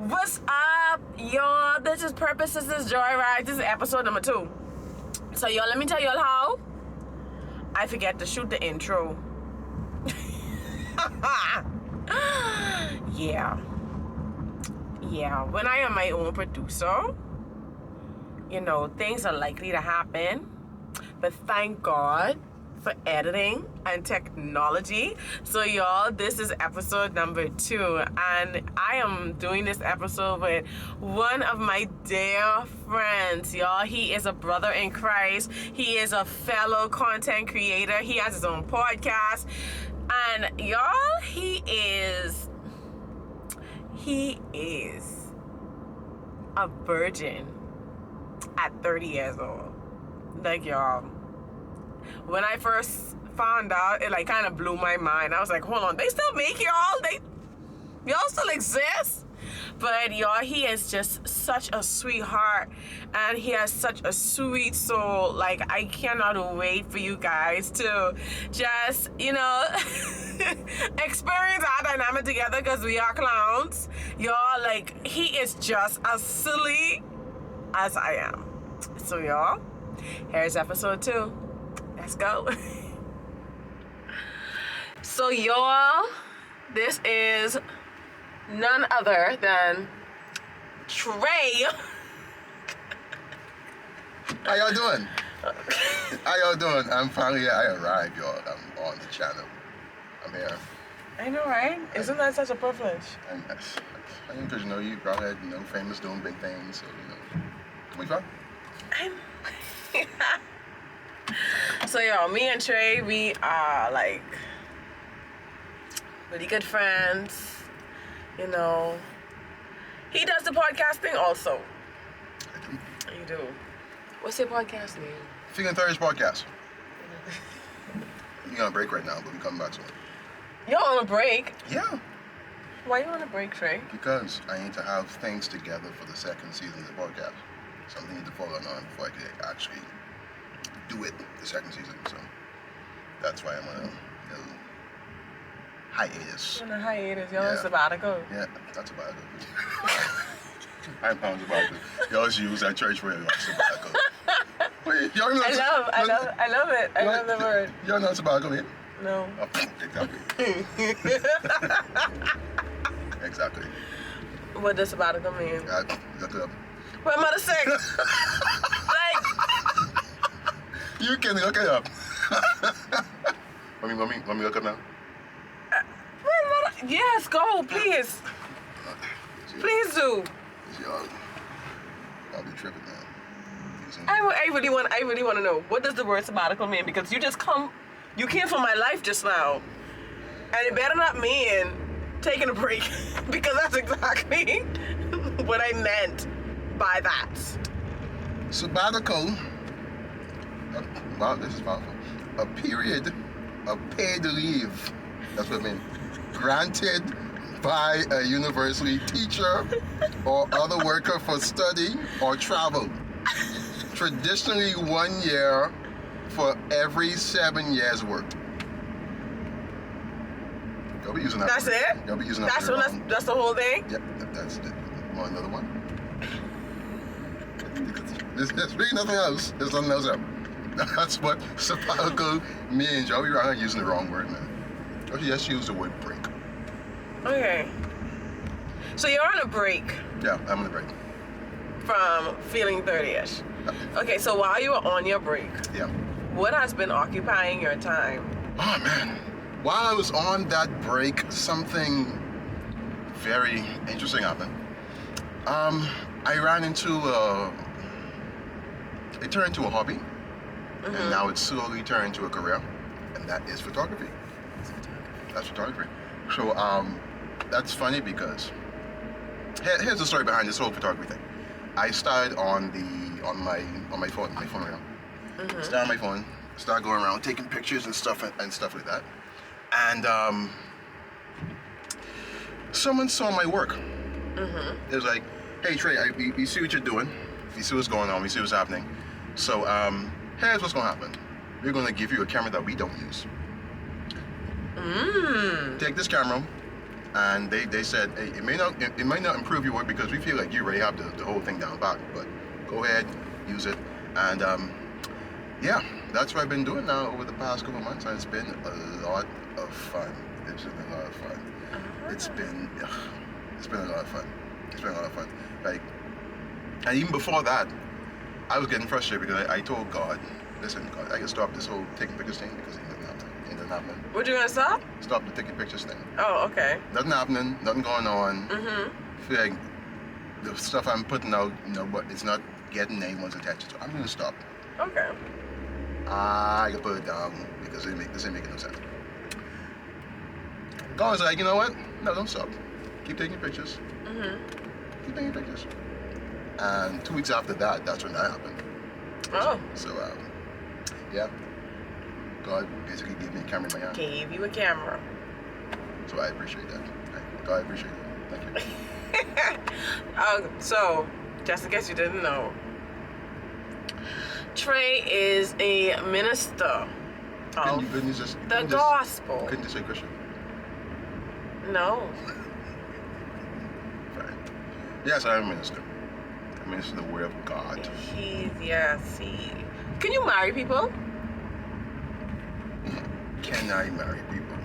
What's up, y'all? This is Purpose. This is Joyrides. This is episode number 2. So, y'all, let me tell y'all how I forget to shoot the intro. Yeah. When I am my own producer, you know, things are likely to happen. But thank God for editing and technology. So y'all, this is episode number 2, and I am doing this episode with one of my dear friends. Y'all, he is a brother in Christ. He is a fellow content creator. He has his own podcast, and y'all, he is a virgin at 30 years old. Like, y'all, when I first found out, it like kind of blew my mind. I was like, hold on, they still make y'all? Y'all still exist? But y'all, he is just such a sweetheart, and he has such a sweet soul. Like, I cannot wait for you guys to just, you know, experience our dynamic together, because we are clowns. Y'all, like, he is just as silly as I am. So y'all, here's episode 2. Let's go. So y'all, this is none other than Trey. How y'all doing? How y'all doing? I'm finally here. I arrived, y'all. I'm on the channel. I'm here. I know, right? Isn't that such a privilege? And I think because, you know, you probably, you know, famous doing big things, so, you know. Come on, fun? So y'all, me and Trey, we are like really good friends. You know, he does the podcasting also. I do. You do. What's your podcast name? Feeling Third podcast. You're on a break right now, but we coming back soon. You're on a break? Yeah. Why you on a break, Trey? Because I need to have things together for the second season of the podcast. Something need to follow on before I can actually do it the second season. So that's why I'm on a hiatus. On a hiatus, y'all. Yeah. It's sabbatical. Yeah, that's about it. I'm on sabbatical. Y'all just use that church word, like sabbatical. Wait, y'all know I love it. I love the word. Y'all know sabbatical, man? No. Oh, exactly. Exactly. What does sabbatical mean? Look it up. What am I to say? Like, You can look it up. Want me look up now? yes, go, please. Please do. I'll be tripping now. I really want to know, what does the word sabbatical mean? Because you came from my life just now, and it better not mean taking a break, because that's exactly what I meant by that. Sabbatical. Wow, this is powerful. A period of paid leave. That's what I mean. Granted by a university teacher or other worker for study or travel. Traditionally 1 year for every 7 years work. You'll be using that. That's word. it? You'll be using that. That's the whole thing? Yep, that's it. Want another one? There's really nothing else. There's nothing else out. That's what sabbatical means. Y'all be around here using the wrong word, man. Y'all just use the word break. Okay. So you're on a break Yeah, I'm on a break. from feeling 30-ish. Okay, so while you were on your break, Yeah. what has been occupying your time? Oh, man. While I was on that break, something very interesting happened. I ran into it turned into a hobby, and now it's slowly turned into a career, and that is photography. That's photography. So that's funny because here's the story behind this whole photography thing. I started on my phone right now. Started on my phone, started going around taking pictures and stuff like that. And someone saw my work. It was like, hey Trey, you see what you're doing, you see what's going on, you see what's happening. So here's what's gonna happen. We're gonna give you a camera that we don't use. Take this camera, And they said, hey, it might not improve your work because we feel like you already have the whole thing down pat, but go ahead, use it. And yeah, that's what I've been doing now over the past couple of months, and it's been a lot of fun. It's been a lot of fun. It's been a lot of fun. It's been a lot of fun. Like, and even before that, I was getting frustrated because I told God, listen, God, I can stop this whole taking pictures thing because it ain't happening. What you gonna stop? Stop the taking pictures thing. Oh, okay. Nothing happening, nothing going on. Mm-hmm. Feel like the stuff I'm putting out, but it's not getting anyone's attention. So I'm gonna stop. Okay. I can put it down because this ain't making no sense. God was like, you know what? No, don't stop. Keep taking pictures. Mm-hmm. Keep taking pictures. And 2 weeks after that, that's when that happened. Oh. So yeah. God basically gave me a camera in my hand. Gave you a camera. So I appreciate that. God, I appreciate it. Thank you. So, just in case you didn't know, Trey is a minister of the gospel. Couldn't you say Christian? No. Fine. Yes, I'm a minister. I minister the word of God. Can you marry people? Can I marry people?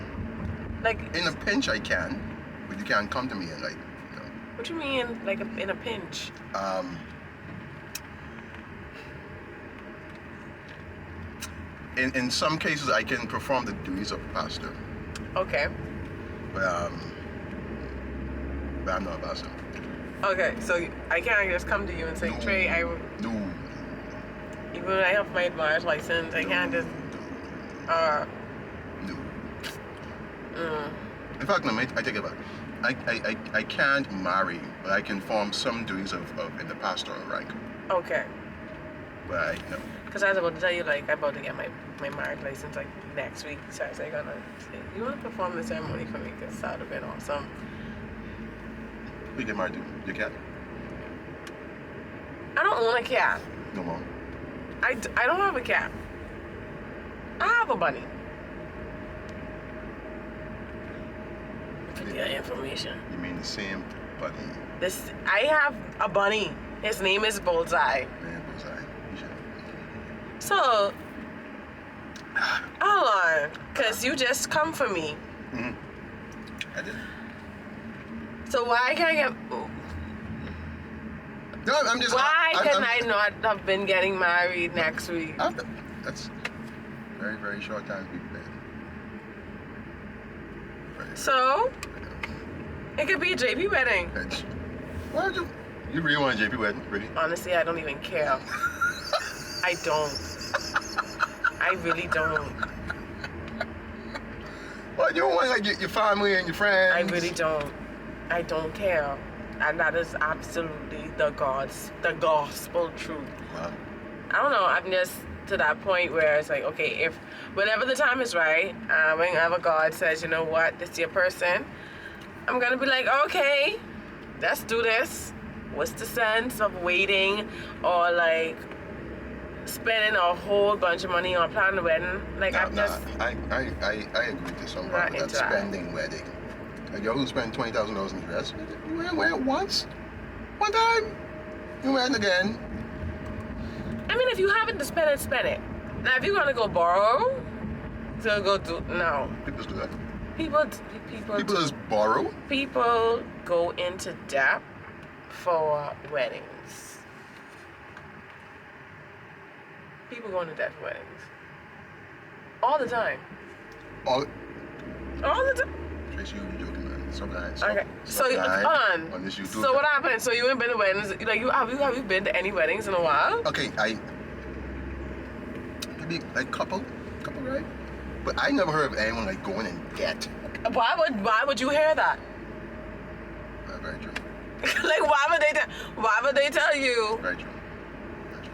Like, in a pinch, I can, but you can't come to me and like, you know. What do you mean, like in a pinch? In some cases, I can perform the duties of a pastor. Okay. But I'm not a pastor. Okay, so I can't just come to you and say, No, Trey, No. even when I have my marriage license, I can't just. No. Mm. In fact, no, I take it back. I can't marry, but I can form some duties of in the pastoral rank. Okay. But no. Because I was about to tell you, like, I'm about to get my marriage license, like, next week. So I was like, gonna say, you want to perform the ceremony for me? Because that would have been awesome. Who you get married to? Your cat? I don't own a cat. No more. I don't have a cat. I have a bunny. For your information. You mean the same bunny? I have a bunny. His name is Bullseye. Man, Bullseye. You should. So, hold on, because you just come for me. Mm-hmm. I did. So why can I get... No, I'm just... Why can I not have been getting married next week? That's very, very short time people there. So, it could be a JP wedding. Why would you really want a JP wedding, really? Honestly, I don't even care. I don't. I really don't. Well, you don't want like your family and your friends? I really don't. I don't care. And that is absolutely the gospel truth. Wow. I don't know, I'm just to that point where it's like, okay, whenever the time is right, whenever God says, you know what, this is your person, I'm gonna be like, okay, let's do this. What's the sense of waiting or like spending a whole bunch of money on planning a wedding? Like, I agree to some part with that spending wedding. Like, y'all who spend $20,000 in dress, you wear it once, one time, you wear it again. I mean, if you haven't to spend it, spend it. Now, if you're gonna go borrow, no. People do that. People just borrow. People go into debt for weddings. People go into debt for weddings. All the time. All the time. Tracy, you're joking, man. Sometimes. Okay. So hold on. So what happened? So you ain't been to weddings? Like have you been to any weddings in a while? Okay, maybe like couple, right? But I never heard of anyone like going in debt. Why would you hear that? Very true. Like why would they tell you? Very true.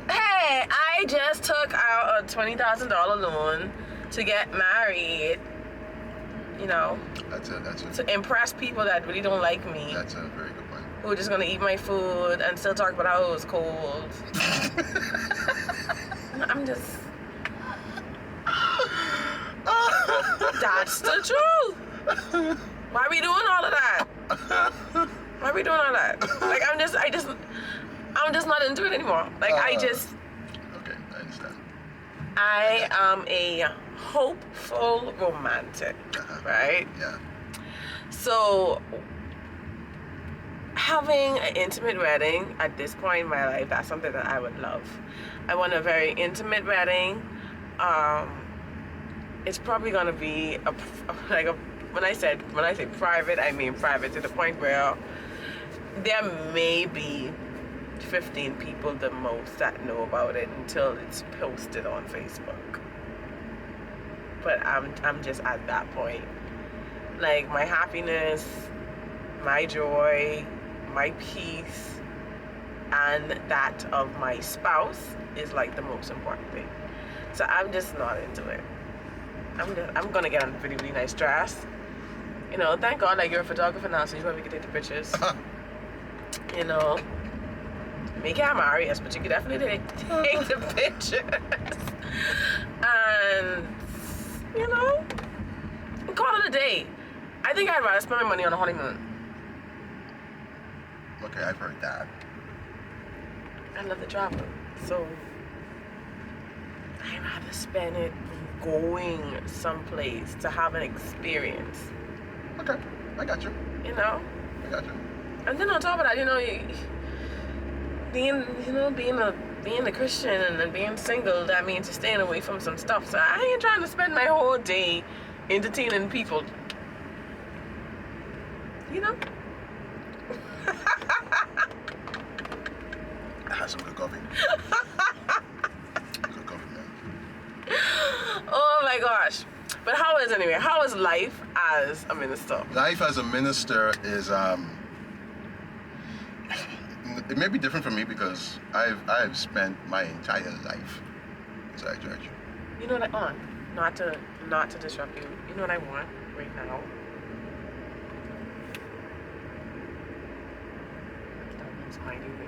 Hey, I just took out a $20,000 loan to get married. You know. That's it. To impress people that really don't like me. That's a very good point. Who are just gonna eat my food and still talk about how it was cold. I'm just. That's the truth. Why are we doing all of that? Why are we doing all that? Like, I'm just not into it anymore. Like, Okay, I understand. I am a hopeful romantic, right? Yeah. So, having an intimate wedding at this point in my life, that's something that I would love. I want a very intimate wedding. It's probably gonna be when I say private, I mean private to the point where there may be 15 people the most that know about it until it's posted on Facebook. But I'm just at that point. Like, my happiness, my joy, my peace, and that of my spouse is like the most important thing. So I'm just not into it. I'm gonna get on a really, really nice dress. You know, thank God, like, you're a photographer now, so you probably can take the pictures. You know, me can't marry us, but you can definitely take the pictures. And, you know, call it a day. I think I'd rather spend my money on a honeymoon. Okay, I've heard that. I love to travel, so I'd rather spend it going someplace to have an experience. Okay, I got you. You know? I got you. And then on top of that, you know, being a Christian and then being single, that means you're staying away from some stuff. So I ain't trying to spend my whole day entertaining people. You know? I had some good coffee. Good coffee, man. Oh my gosh. But how is life as a minister? Life as a minister is it may be different for me because I've spent my entire life inside church. You know what not to disrupt you. You know what I want right now?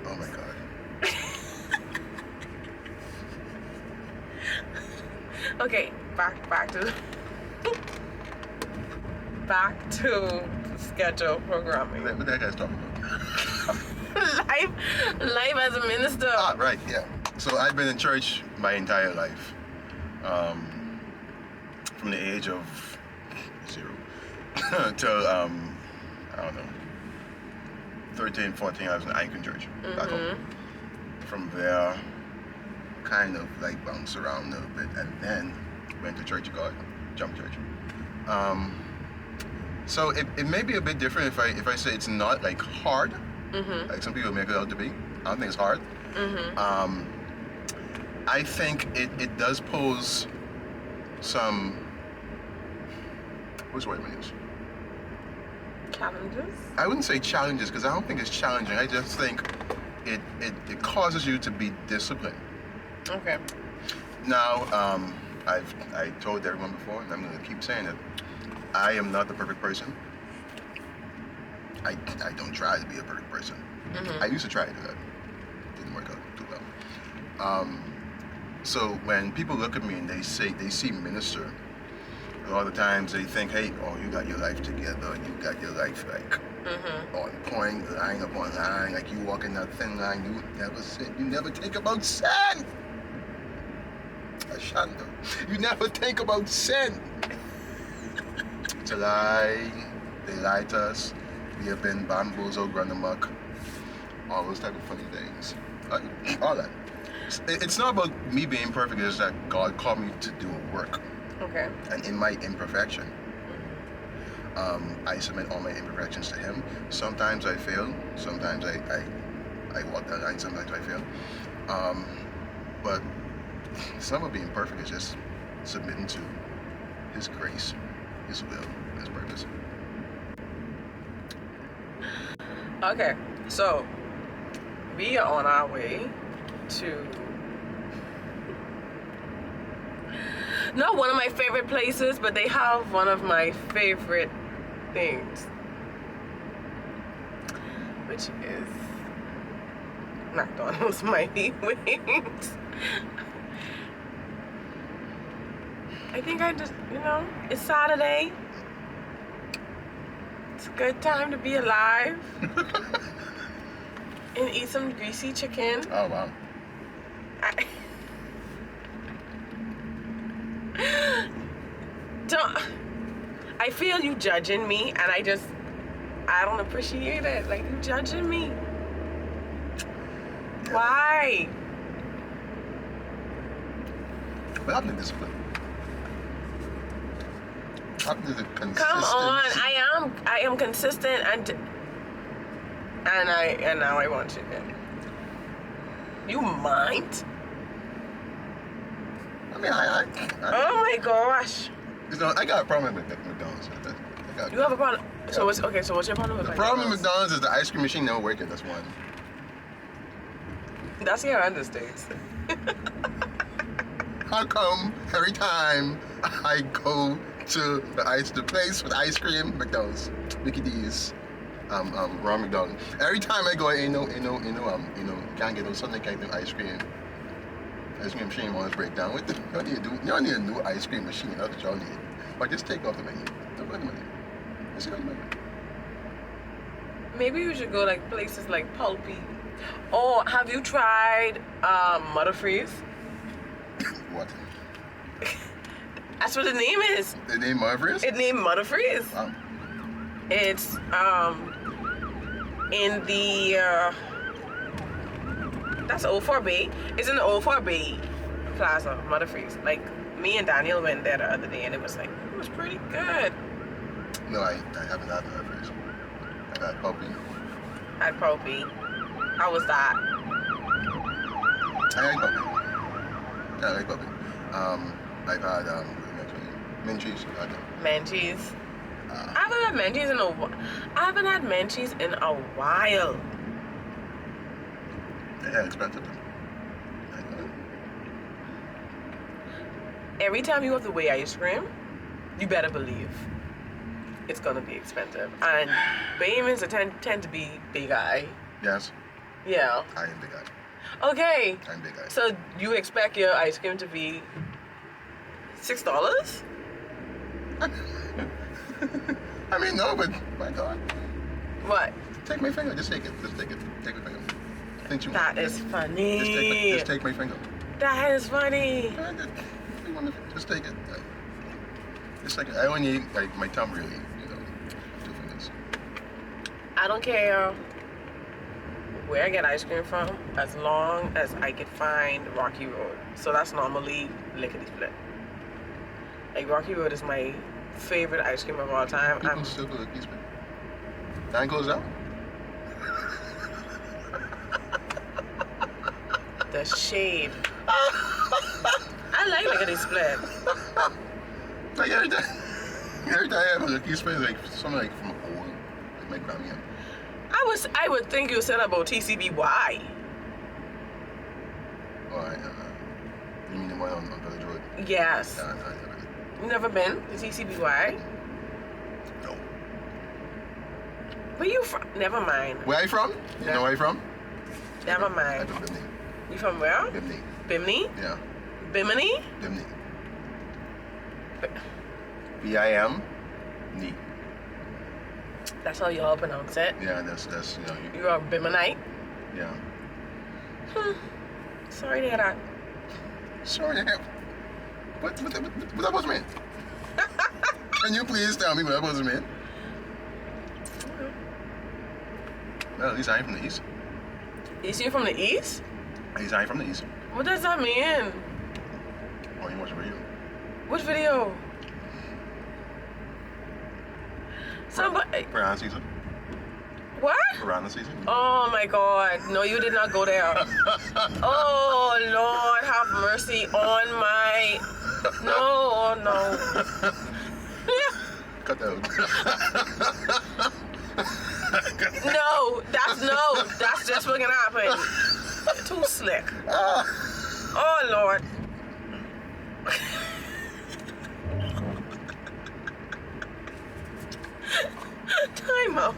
Oh my God. Okay, back to schedule programming. What that guy's talking about? life as a minister. Ah, right, yeah. So I've been in church my entire life. From the age of 0 till I don't know, 13, 14, I was in Anglican church back home. From there, kind of like bounced around a little bit, and then went to Church of God, Jump Church. So it may be a bit different if I say it's not like hard, like some people make it out to be. I don't think it's hard. I think it does pose some, what's the word I'm gonna use? Challenges? I wouldn't say challenges because I don't think it's challenging. I just think it causes you to be disciplined. Okay. Now, I told everyone before, and I'm going to keep saying it, I am not the perfect person. I don't try to be a perfect person. I used to try to do that. Didn't work out too well. So when people look at me and they see minister, a lot of times they think, hey, oh, you got your life together, you got your life like on point, line upon line, like you walk in that thin line, you never sin, you never think about sin. Ashando, you never think about sin. It's a lie. They lie to us. We have been bamboozled, run amok, all those type of funny things. All that. It's not about me being perfect. It's that God called me to do a work. Okay. And in my imperfection, I submit all my imperfections to Him. Sometimes I fail. Sometimes I walk that line. Sometimes I fail. But it's not about being perfect. It's just submitting to His grace, His will, His purpose. Okay, so we are on our way to not one of my favorite places, but they have one of my favorite things, which is McDonald's Mighty Wings. I think I just, it's Saturday. It's a good time to be alive. And eat some greasy chicken. Oh, wow. I feel you judging me, and I don't appreciate it. Like, you judging me. Yeah. Why? What happened to discipline? What happened to the consistency? Come on, I am consistent, and now I want chicken. You mind? I mean, I Oh my gosh. you know, I got a problem with McDonald's. You have a problem? So what's your problem with The problem with McDonald's is the ice cream machine never working. That's one. That's your understates. How come every time I go to the place with ice cream, McDonald's, Mickey D's, Ron McDonald, every time I go, can't get no Sunday, can't do ice cream. Ice cream machine always break down. What the, you don't need a new ice cream machine. That's what y'all need. But just take off the menu. Don't put the menu. Just go to the menu. Maybe you should go like places like Pulpy. Oh, have you tried Butterfreeze? What? That's what the name is. The name Marvelous? It's named Butterfreeze. Wow. It's in the that's Old Fort Bay. It's in the Old Fort Bay Plaza, Butterfreeze. Like, me and Daniel went there the other day, and it was pretty good. No, I haven't had Marvelous. I had Puppy. At Pulpy. How was that? I like Puppy. Yeah, I like Puppy. I've had mint cheese. I had them. Menchie's. I haven't had Menchie's in a while. Yeah, expensive. Every time you have to weigh ice cream, you better believe it's gonna be expensive. And Bayman's tend to be big eye. Yes, Yeah. I am big eye. Okay. I'm big eye. So you expect your ice cream to be $6? I mean, no, but my God. What? Take my finger. Just take it. Just take it. Take my finger. Think you That want. is funny. Just take my finger. That is funny. Just take it. Just like I only eat like my thumb really, 2 fingers. I don't care where I get ice cream from, as long as I can find Rocky Road. So that's normally lickety split. Like, Rocky Road is my favorite ice cream of all time. People still go to East Bay. Nine goes out. The shade. I like lickety split. Like every time I have a cookie spray, like something like from old, like my Grammy. I would think you said about TCBY. Oh, you mean the one on Village Road? Yes. No, I never did. You never been to TCBY? No. Where you from? Never mind. Where I from? You know where I from? Never I'm mind. from Bimini. You from where? Bimini. Bimini? Yeah. Bimini? Bimini. B-I-M-Ni. That's how y'all pronounce it. Yeah, that's You're a Biminite? yeah. Sorry to hear that. Sorry, what that supposed to mean? Can you please tell me what that supposed to mean? Well, at least I ain't from the East. Is you from the East? At least I ain't from the East. What does that mean? Oh, you watch the radio? What video? Somebody. Piranha season. What? Piranha season. Oh my God. No, you did not go there. Oh Lord, have mercy on my. No, no. Cut that out. No, that's just what can happen. Too slick. Oh Lord. Time out.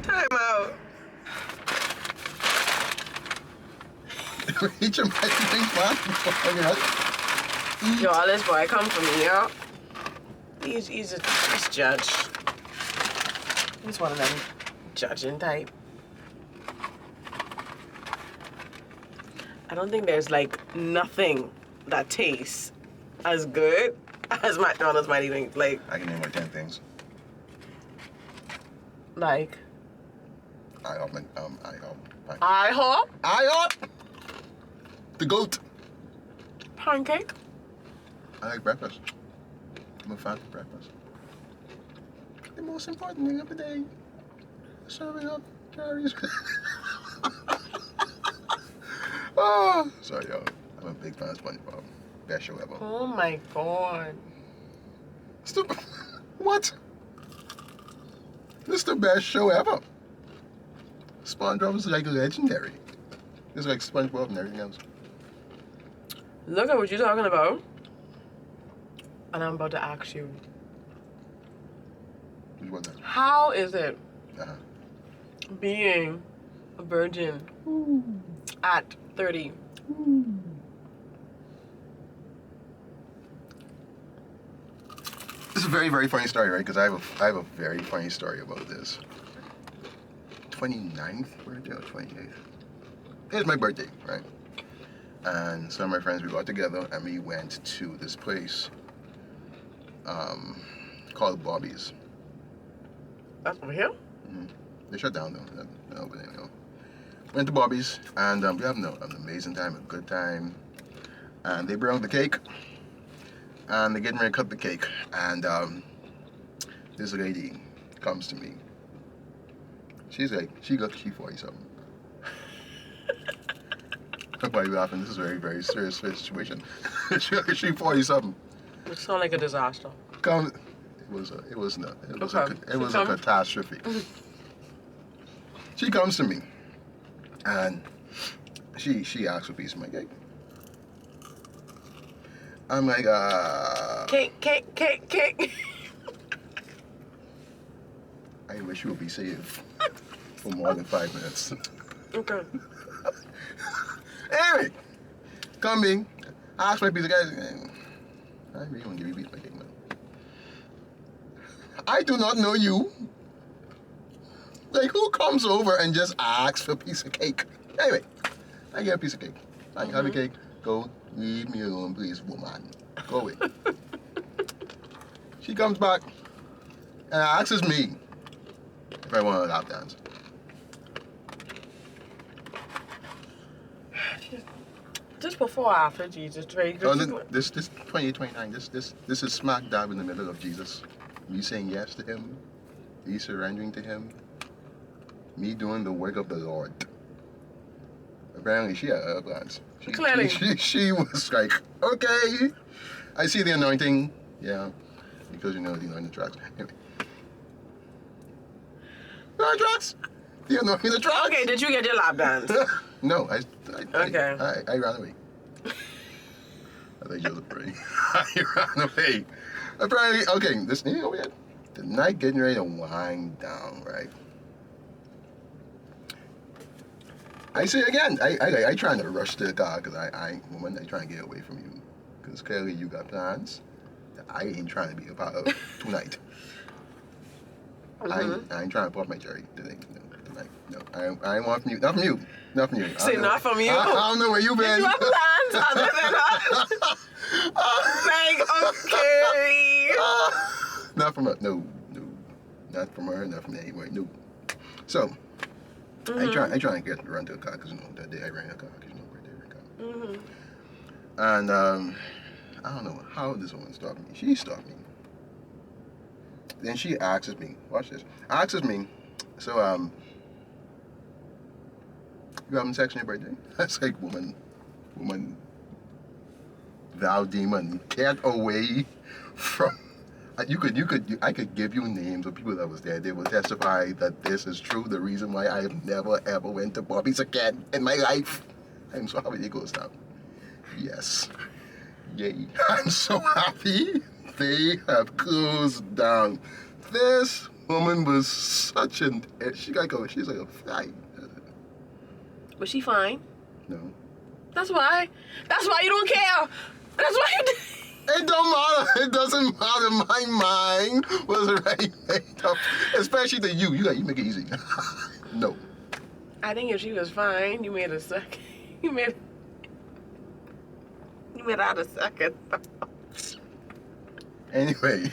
Time out. Eat your things, man. Yo, this boy come from here. He's a judge. It's one of them judging type. I don't think there's like nothing that tastes as good as McDonald's might even like. I can name like 10 things. Like IHOP. IHOP, IHOP. The goat. pancake. I like breakfast. I'm a fan of breakfast. The most important thing of the day. Serving up calories. Oh, sorry, y'all. I'm a big fan of SpongeBob. Best show ever. Oh my god. Stupid. What? This is the best show ever. SpongeBob is like legendary. It's like SpongeBob and everything else. Look at what you're talking about. And I'm about to ask you. Which one? How is it Uh-huh. being a virgin at 30? This is a very, very funny story, right? Because I have a very funny story about this. 29th birthday or 28th? It was my birthday, right? And some of my friends, we got together and we went to this place called Bobby's. That's over here? Mm-hmm. They shut down though. No, but anyway. Went to Bobby's and we had an amazing time, a good time. And they brought the cake. And they're getting ready to cut the cake. And this lady comes to me. She's like, she 40 something. Why are you laughing? This is a very, very serious situation. she 40 something. It sounds like a disaster. It was a catastrophe. She comes to me and she asks for a piece of my cake. I'm like, Cake. I wish you would be safe for more than 5 minutes. Okay. Anyway, come in, ask for a piece of cake. I really want to give you a piece of my cake, man. I do not know you. Like, who comes over and just asks for a piece of cake? Anyway, I get a piece of cake. I have a cake. Go, leave me alone, please, woman. Go away. She comes back and asks me if I want a lap dance. Just before or after Jesus, right? Oh, this 28, 29. This is smack dab in the middle of Jesus. Me saying yes to him, me surrendering to him, me doing the work of the Lord. Apparently, she had other plans. Clearly. She was like, okay, I see the anointing. Yeah, because you know the anointing tracks. Anyway. The anointing tracks? The anointing tracks? Okay, did you get your lap dance? No, I ran away. I think you was afraid. I ran away. Apparently, okay, this thing over here. The night getting ready to wind down, right? I say again, I trying to rush to the car because woman, I trying to get away from you. Because clearly you got plans that I ain't trying to be a part of tonight. I ain't trying to pop my cherry today. No, tonight. No, I ain't want from you. Not from you. Not from you. Say not from you? I don't know where you been. You have plans other than us? Like, okay. Not from her. No. Not from her. Not from anywhere. No. So, I try to run to a car because you know that day I ran a car because you know where they ran a car. And I don't know how this woman stopped me. She stopped me. Then she asks me, watch this. Asks me, so you having sex on your birthday? That's like, woman, thou demon, get away from. I could give you names of people that was there. They will testify that this is true. The reason why I have never ever went to Bobby's again in my life. I'm so happy it goes down. Yes. Yay. I'm so happy they have closed down. This woman was such an... she's like a fly. Was she fine? No. That's why you don't care. That's why you... It don't matter. It doesn't matter. My mind was right made up. Especially to you. You make it easy. No. I think if she was fine, you made a second. You made out a second. Anyway,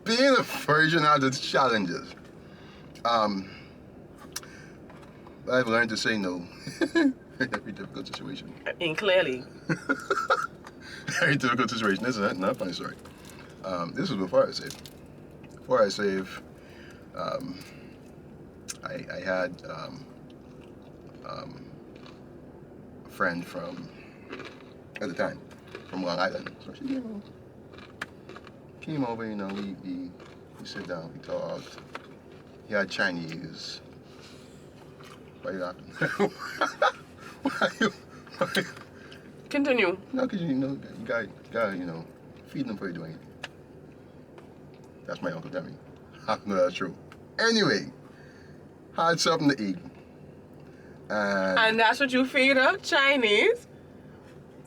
being a virgin has its challenges. I've learned to say no in every difficult situation. And clearly. Very difficult situation. This is not a funny story. This was before I saved. Before I saved, I had a friend from, at the time, from Long Island. So she came over, you know, we sit down, we talked. He had Chinese. Why you laughing? Why you? Continue. No, because you know, you gotta, feed them before you do anything. That's my Uncle Demi. No, that's true. Anyway, had something to eat. And that's what you feed them? Chinese?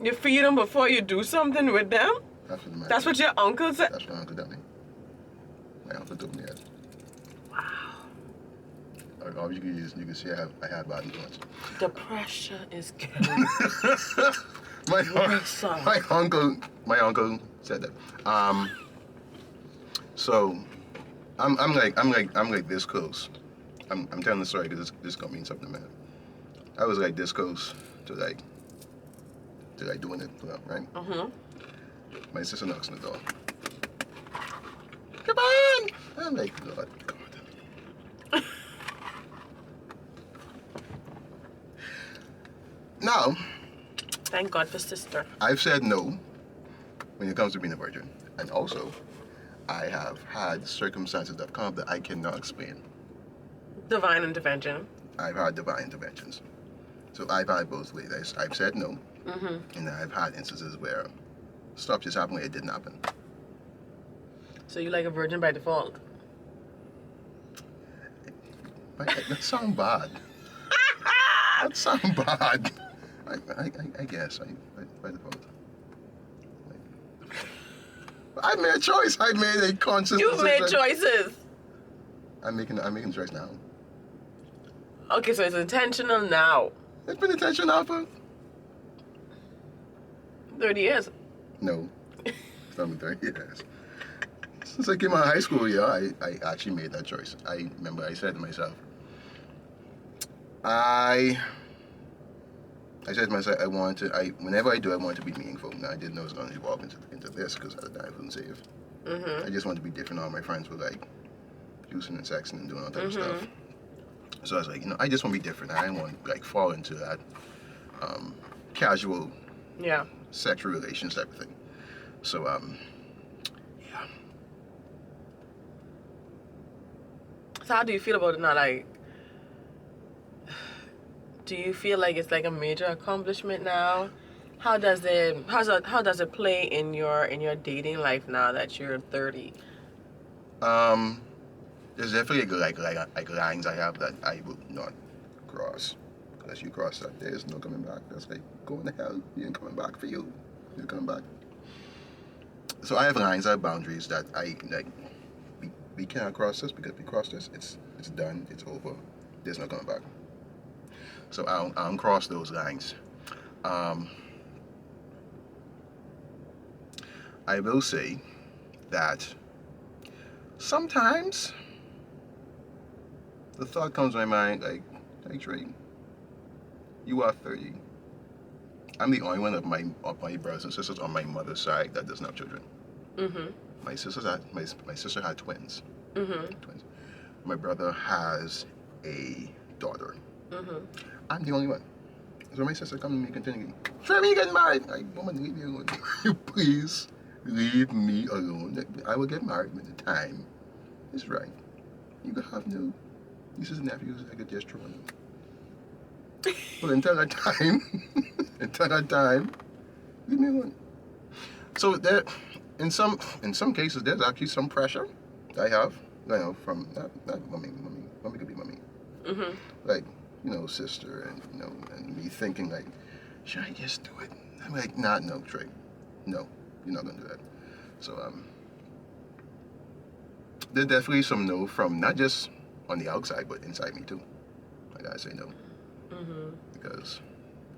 You feed them before you do something with them? That's what your uncle said? That's what Uncle Demi. My uncle told me that. Wow. Or you can see I had bad influence. The pressure is killing. my uncle said that. So I'm like this close. I'm telling the story because this gonna mean something, man. I was like this close to doing it, right? My sister knocks on the door. Come on! I'm like, Lord God. Now, Thank God for sister. I've said no when it comes to being a virgin. And also, I have had circumstances that come up that I cannot explain. Divine intervention. I've had divine interventions. So I've had both ways. I've said no, and I've had instances where stuff just happened where it didn't happen. So you like a virgin by default? That sounds bad. That sounds bad. I guess by default. I made a choice. I made a conscious decision. You've made choices. I'm making a choice now. Okay, so it's intentional now. It's been intentional for 30 years. No, it's not been 30 years. Since I came out of high school, I actually made that choice. I remember I said to myself, I said to myself, whenever I do, I want to be meaningful. Now, I didn't know it was going to evolve into this because at the time I wasn't saved. I just wanted to be different. All my friends were like juicing and sexing and doing all that type of stuff. So I was like, I just want to be different. I didn't want to fall into that casual sexual relations type of thing. So, yeah. So how do you feel about it now? Like, do you feel like it's like a major accomplishment now? How does it play in your dating life now that you're 30? There's definitely like lines I have that I will not cross. Unless you cross that, there's no coming back. That's like going to hell. You ain't coming back for you. You're coming back. So I have lines, I have boundaries that I like. We cannot cross this because if we cross this, it's done. It's over. There's no coming back. So I don't cross those lines. I will say that sometimes the thought comes to my mind like, hey Trey, you are 30. I'm the only one of my brothers and sisters on my mother's side that doesn't have children. My sister had twins. Twins. My brother has a daughter. I'm the only one. So my sister comes to me continually, Trey, you getting married? Like, woman, leave me alone. Please leave me alone. I will get married when the time is right. You can have no nieces and nephews I could just throw in. But until that time, leave me alone. So there, in some cases, there's actually some pressure I have, from not mommy could be mommy, like sister, and me thinking like, should I just do it? I'm like, no, Trey, no, You're not gonna do that. So there's definitely some no from not just on the outside, but inside me too. I gotta say no. Because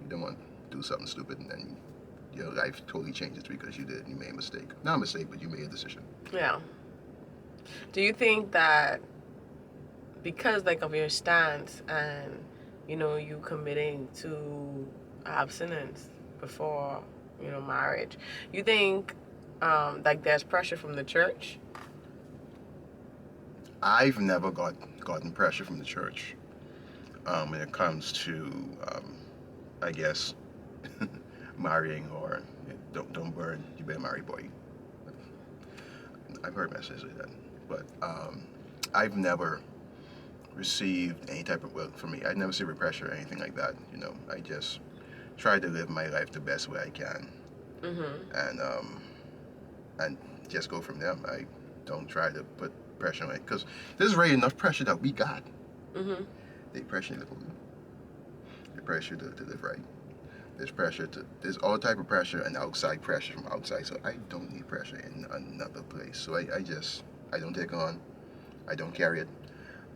you don't want to do something stupid and then your life totally changes because you made a mistake. Not a mistake, but you made a decision. Yeah. Do you think that because like of your stance and you committing to abstinence before marriage, you think like there's pressure from the church? I've never gotten pressure from the church when it comes to I guess marrying or don't burn, you better marry, boy. I've heard messages like that, but I've never received any type of, well, for me, I never received pressure or anything like that. I just try to live my life the best way I can, and just go from there. I don't try to put pressure on it because there's already enough pressure that we got. The pressure to live holy, the pressure to live right. There's all type of pressure and outside pressure from outside. So I don't need pressure in another place. So I don't take on, I don't carry it.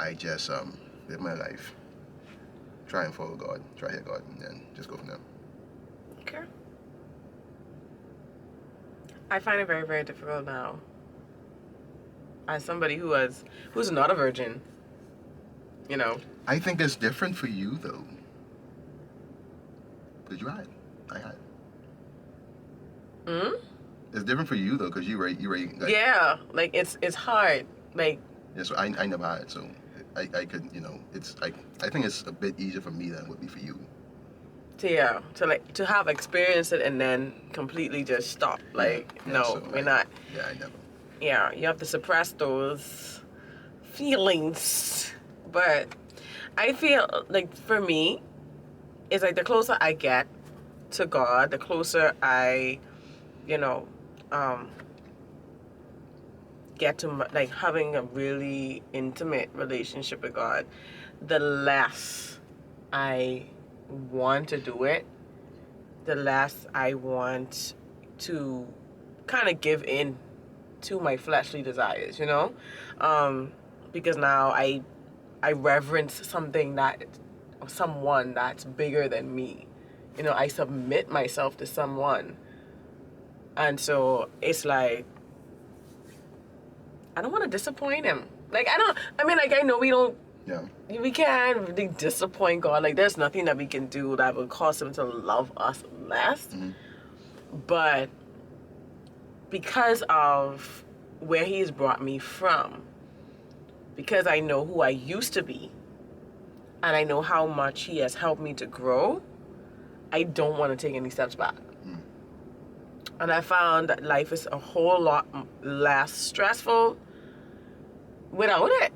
I just live my life, try and follow God, try to hear God, and then just go from there. Okay. I find it very, very difficult now, as somebody who's not a virgin. I think it's different for you though, because you had, I had. It's different for you though, because you like, yeah, like it's hard, like. Yeah, so I never had, so I could, I think it's a bit easier for me than it would be for you. To have experienced it and then completely just stop. Like, yeah, no, so we're not. Yeah, I never. Yeah, you have to suppress those feelings. But I feel like for me, it's like the closer I get to God, the closer I, get to like having a really intimate relationship with God, the less I want to do it, the less I want to kind of give in to my fleshly desires, because now I reverence someone that's bigger than me. I submit myself to someone, and so it's like I don't want to disappoint him. Like, I know we don't. Yeah. We can't really disappoint God. Like, there's nothing that we can do that would cause him to love us less. But because of where he's brought me from, because I know who I used to be, and I know how much he has helped me to grow, I don't want to take any steps back. And I found that life is a whole lot less stressful without it.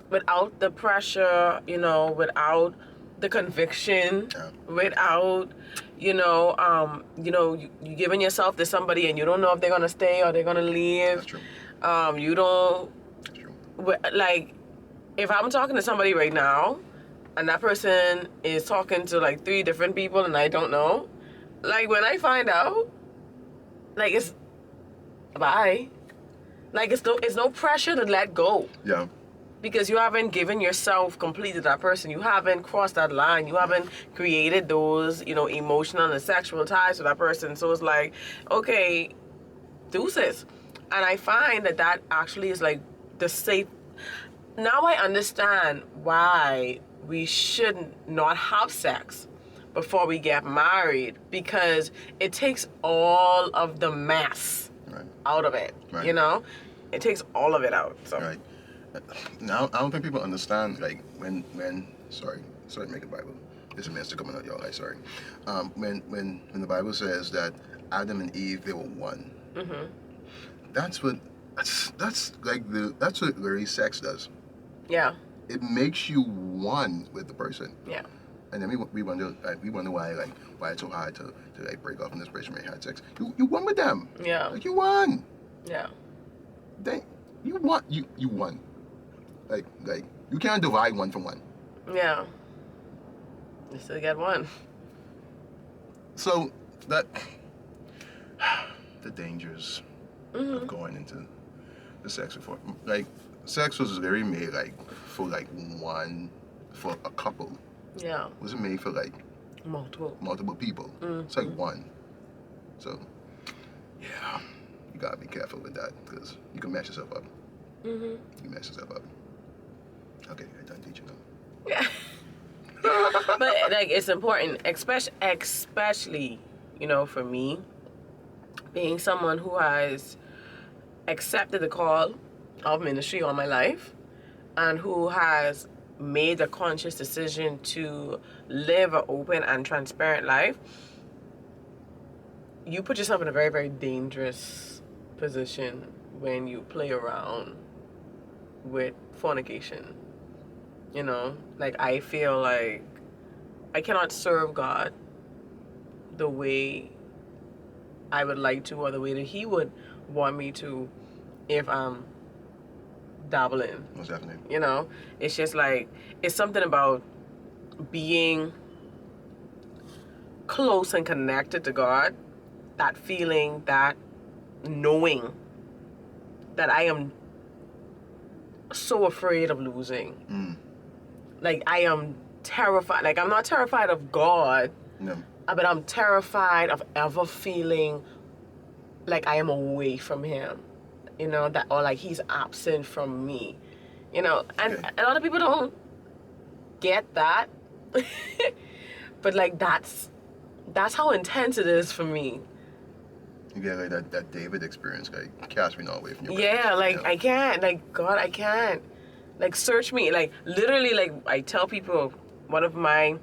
Without the pressure, without the conviction, without, you giving yourself to somebody and you don't know if they're going to stay or they're going to leave. That's true. You don't, That's true. like, if I'm talking to somebody right now and that person is talking to like 3 different people and I don't know, like when I find out, like it's bye. Like it's no pressure to let go. Yeah. Because you haven't given yourself completely to that person. You haven't crossed that line. You haven't created those, emotional and sexual ties with that person. So it's like, okay, deuces. And I find that actually is like the safe. Now I understand why we should not have sex before we get married, because it takes all of the mess out of it. Right. It takes all of it out. So. Right. Now I don't think people understand, like when sorry to make a Bible. There's a mess coming out, y'all. Like, sorry. When the Bible says that Adam and Eve, they were one. That's what literally sex does. Yeah. It makes you one with the person. Yeah. And then we wonder why it's so hard to break off in this person when you had sex. You won with them. Yeah. Like you won. Yeah. You won. Like you can't divide one from one. Yeah. You still get one. So that the dangers of going into the sex before. Like, sex was very made like for a couple. Yeah. It wasn't made for like multiple people. It's like one. So yeah, you gotta be careful with that because you can mess yourself up. You can mess yourself up. Okay, I done teaching them. Yeah. But like, it's important, especially, you know, for me, being someone who has accepted the call of ministry all my life and who has made a conscious decision to live an open and transparent life. You put yourself in a very, very dangerous position when you play around with fornication. You know, like, I feel like I cannot serve God the way I would like to, or the way that He would want me to, if I'm dabbling. What's happening? You know, it's just like, it's something about being close and connected to God, that feeling, that knowing that I am so afraid of losing. Like, I am terrified. Like, I'm not terrified of God, No. but I'm terrified of ever feeling like I am away from Him. You know, that, or like He's absent from me. You know, and a lot of people don't get that. But like, that's how intense it is for me. You get like that David experience, like, cast me not away from your Yeah, presence, like, you know? I can't. Like, God, I can't. Like, search me. Like, literally, like, I tell people, one of my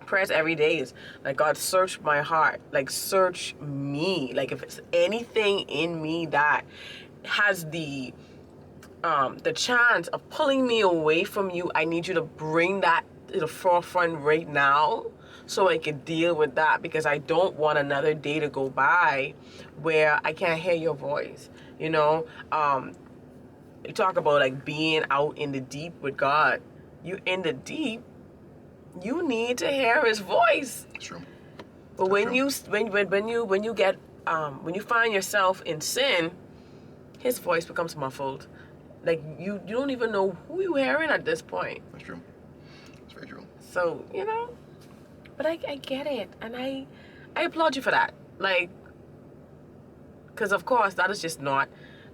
prayers every day is, like, God, search my heart. Like, search me. Like, if it's anything in me that has the chance of pulling me away from you, I need you to bring that to the forefront right now so I can deal with that, because I don't want another day to go by where I can't hear your voice. You know, you talk about like being out in the deep with God. You in the deep, you need to hear His voice. That's true. But when you get when you find yourself in sin, His voice becomes muffled. Like, you don't even know who you're hearing at this point. That's true. That's very true. So, you know, but I get it, and I applaud you for that. Like, because of course that is just not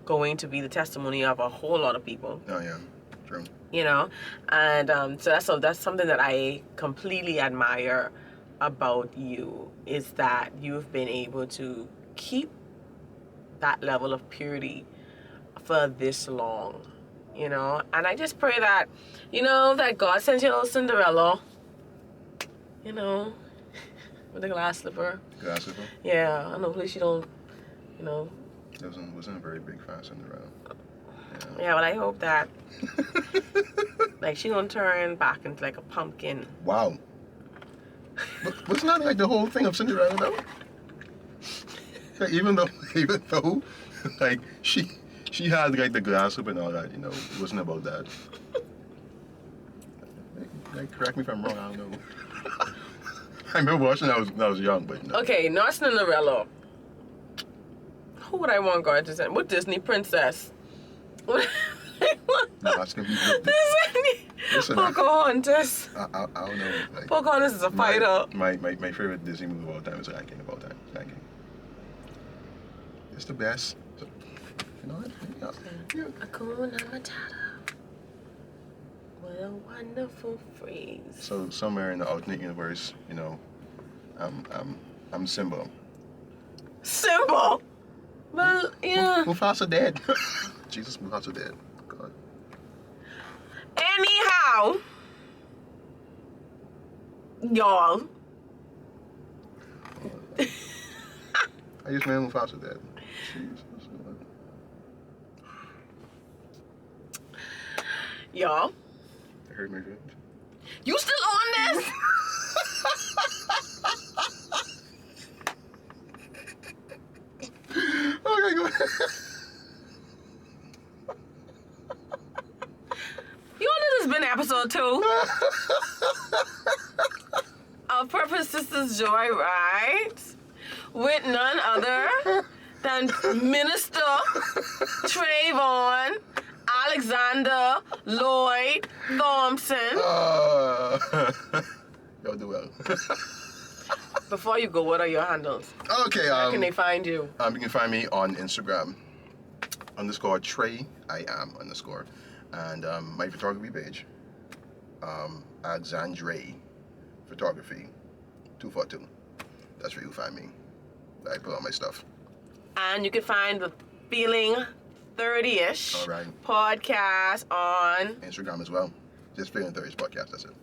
going to be the testimony of a whole lot of people. Oh yeah, true. You know, and so that's something that I completely admire about you, is that you've been able to keep that level of purity for this long, you know. And I just pray that, you know, that God sends you a little Cinderella, you know, with a glass slipper. Glass slipper? Yeah, I know, hopefully she don't, you know. Wasn't a very big fan Cinderella. Yeah, but I hope that, like, she don't turn back into like a pumpkin. Wow. But wasn't that like the whole thing of Cinderella though? Like, even though, like, she had like the glass up and all that, you know, it wasn't about that. Like, correct me if I'm wrong, I don't know. I remember watching that when I was young, but no. Okay, not Cinderella. Who would I want God to send? What Disney princess? What No, that's gonna be Listen, Pocahontas. I don't know. Like, Pocahontas is a fighter. My favorite Disney movie of all time is Lion King of all time. Lion King. It's the best. So, you know what? Yeah. Hakuna Matata. What a wonderful phrase. So somewhere in the alternate universe, you know, I'm Simba. Simba. Well, yeah. Mufasa dead. Jesus, Mufasa dead. God. Anyhow, y'all. I just made Mufasa dead. Jesus. Y'all. I heard my feelings. You still on this? Okay, go ahead. You know this has been episode 2 of Purpose Sisters Joyrides with none other than Minister Trevonne Alexander Lloyd Thompson. Y'all do well. Before you go, what are your handles? Okay. Where can they find you? You can find me on Instagram _Trey I am _ and my photography page, Alexandre Photography 242. That's where you'll find me. I put all my stuff. And you can find the Feeling 30ish All right. podcast on Instagram as well. Just Feeling 30ish podcast. That's it.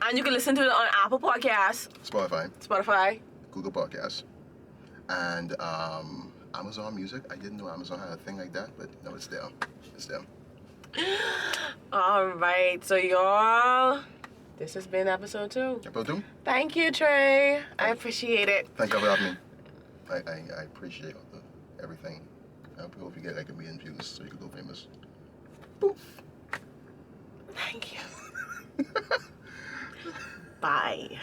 and you can listen to it on Apple Podcasts, Spotify, Google Podcasts, and Amazon Music. I didn't know Amazon had a thing like that, but no, it's there. It's there. All right, so y'all, this has been episode 2. Episode 2. Thank you, Trey. I appreciate it. Thank you for having me. I appreciate everything. I hope you get like 1 million views so you can go famous. Poof. Thank you. Bye.